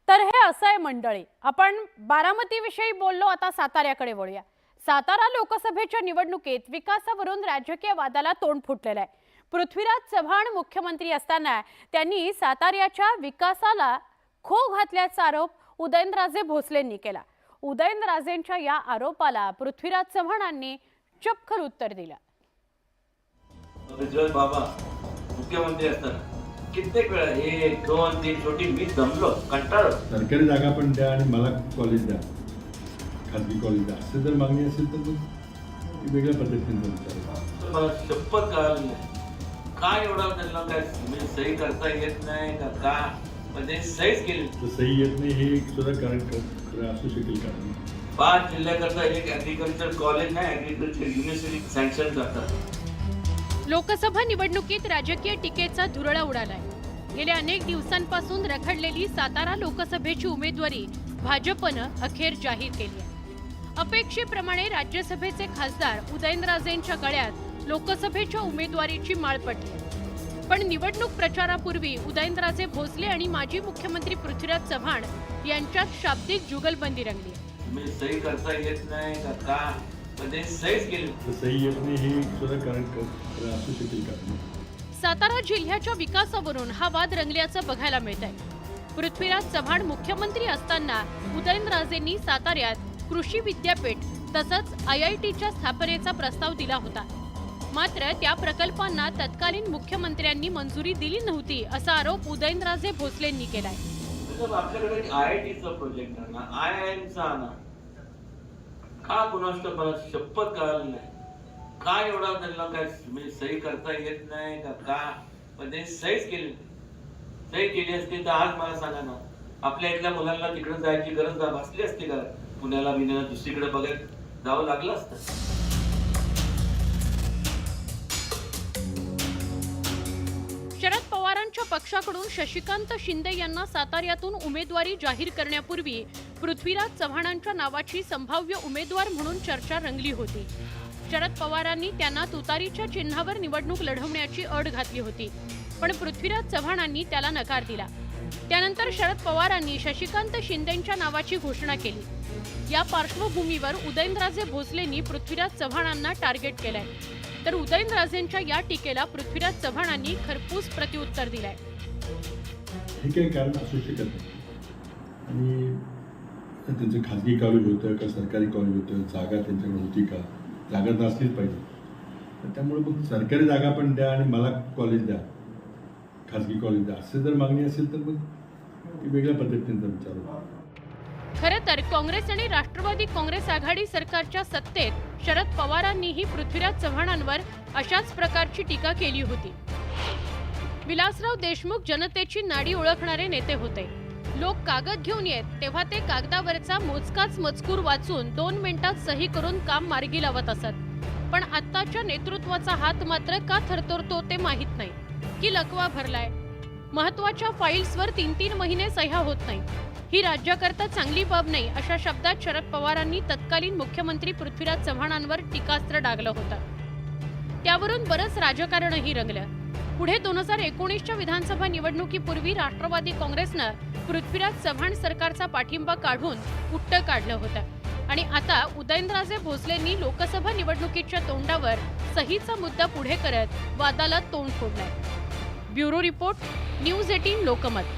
तर हे असं आहे मंडळी, आपण बारामतीविषयी बोललो, आता साताऱ्याकडे वळूया। सातारा लोकसभेच्या निवडणुकीत विकासावरून राजकीय वादाला तोंड फुटलेलं आहे। पृथ्वीराज चव्हाण मुख्यमंत्री असताना त्यांनी साताऱ्याच्या विकासाला खो घातल्याचा आरोप उदयनराजे भोसलेंनी केला। उदयनराजेंच्या या आरोपाला पृथ्वीराज चव्हाणांनी चपखल उत्तर दिलं। पृथ्वीराज बाबा मुख्यमंत्री असताना कित्येक वेळा 1, 2, 3 छोटी मी दमलो, कंटाळलो। सरकारी जागा पण द्या आणि मला कॉलेज द्या, खाजगी कॉलेज द्या, असं जर मागणी असेल तर मग वेगळ्या पद्धतीने विचार। मला शपथ कळाली नाही काय एवढा त्यांना काय म्हणजे सही करता येत नाही का म्हणजे सहीच केली तर सही येत नाही हे एक सुद्धा कारण असू शकेल का? 5 जिल्ह्याकरता एक ॲग्रिकल्चर कॉलेज नाही, ॲग्रिकल्चर युनिव्हर्सिटी सँक्शन करतात। लोकसभा निवडणुकीत राजकीय टीकेचा धुरळा उडालाय। गेल्या अनेक दिवसांपासून रखडलेली सातारा लोकसभेची उमेदवारी भाजपनं अखेर जाहीर केली आहे। अपेक्षेप्रमाणे राज्यसभेचे खासदार उदयनराजेंच्या गळ्यात लोकसभेच्या उमेदवारीची माळ पडली आहे। पण निवडणूक प्रचारापूर्वी उदयनराजे भोसले आणि माजी मुख्यमंत्री पृथ्वीराज चव्हाण यांच्यात शाब्दिक जुगलबंदी रंगली आहे। तुम्ही सही करता येत नाही का म्हणजे सहीच केली तर सही येत नाही हे एक सुद्धा कारण असू शकेल का? सातारा जिल्ह्याच्या विकासावरून हा वाद रंगल्याचं बघायला मिळत आहे। पृथ्वीराज चव्हाण मुख्यमंत्री असताना उदयनराजेंनी साताऱ्यात कृषी विद्यापीठ तसंच IITच्या स्थापनेचा प्रस्ताव दिला होता। मात्र त्या प्रकल्पांना तत्कालीन मुख्यमंत्र्यांनी मंजुरी दिली नव्हती असा आरोप उदयनराजे भोसलेंनी केलाय। आपल्याकडे IITचा प्रोजेक्ट आहे ना, IIMचा ना, का कुणाष्ट मला शपथ कळाली नाही काय एवढा त्यांना काय म्हणजे सही करता येत नाही का म्हणजे सहीच केली सही केली असती तर आज मला सांगा ना, आपल्या इथल्या मुलांना तिकडे जायची गरज भासली असती का? पुण्याला बिण्याला दुसरीकडे बघत जावं लागलं असतं। शरद पवारांच्या पक्षाकडून शशिकांत शिंदे यांना साताऱ्यातून उमेदवारी जाहीर करण्यापूर्वी पृथ्वीराज चव्हाणांच्या नावाची संभाव्य उमेदवार म्हणून चर्चा रंगली होती। शरद पवारांनी त्यांना तुतारीच्या चिन्हावर निवडणूक लढवण्याची अट घातली होती, पण पृथ्वीराज चव्हाणांनी त्याला नकार दिला। त्यानंतर शरद पवारांनी शशिकांत शिंदेंच्या नावाची घोषणा केली। या पार्श्वभूमीवर उदयनराजे भोसलेंनी पृथ्वीराज चव्हाणांना टार्गेट केलंय। तर उदयनराजेंच्या या टीकेला पृथ्वीराज चव्हाणांनी खरपूस प्रत्युत्तर दिलंय। हे काही कारण असू शकत नाही आणि त्यांचं खाजगी कॉलेज होतं का सरकारी कॉलेज होतं, जागा त्यांच्याकडे होती का? जागा नसलीच पाहिजे, तर त्यामुळे मग सरकारी जागा पण द्या आणि मला कॉलेज द्या, खाजगी कॉलेज द्या, असं जर मागणी असेल तर मग वेगळ्या पद्धतीने विचार। खरं तर काँग्रेस आणि राष्ट्रवादी काँग्रेस आघाडी सरकारच्या सत्तेत शरद पवारांनीही पृथ्वीराज चव्हाणांवर अशाच प्रकारची टीका केली होती। विलासराव देशमुख जनतेची नाडी ओळखणारे नेते होते। लोक कागद घेऊन येत तेव्हा ते कागदावरचा मोजकाच मजकूर वाचून 2 मिनिटात सही करून काम मार्गी लावत असत। पण आत्ताच्या नेतृत्वाचा हात मात्र का थरथरतो ते माहीत नाही की लकवा भरलाय। महत्त्वाच्या फाईल्सवर 3-3 महिने सह्या होत नाही। ही राज्याकरता चांगली बाब नाही अशा शब्दात शरद पवारांनी तत्कालीन मुख्यमंत्री पृथ्वीराज चव्हाणांवर टीकास्त्र डागलं होतं। त्यावरून बरंच राजकारणही रंगलं। पुढे 2019च्या विधानसभा निवडणुकीपूर्वी राष्ट्रवादी काँग्रेसनं पृथ्वीराज चव्हाण सरकारचा पाठिंबा काढून उट्ट काढलं होतं आणि आता उदयनराजे भोसलेंनी लोकसभा निवडणुकीच्या तोंडावर सहीचा मुद्दा पुढे करत वादाला तोंड फोडलंय। Bureau report, news 18 Lokmat.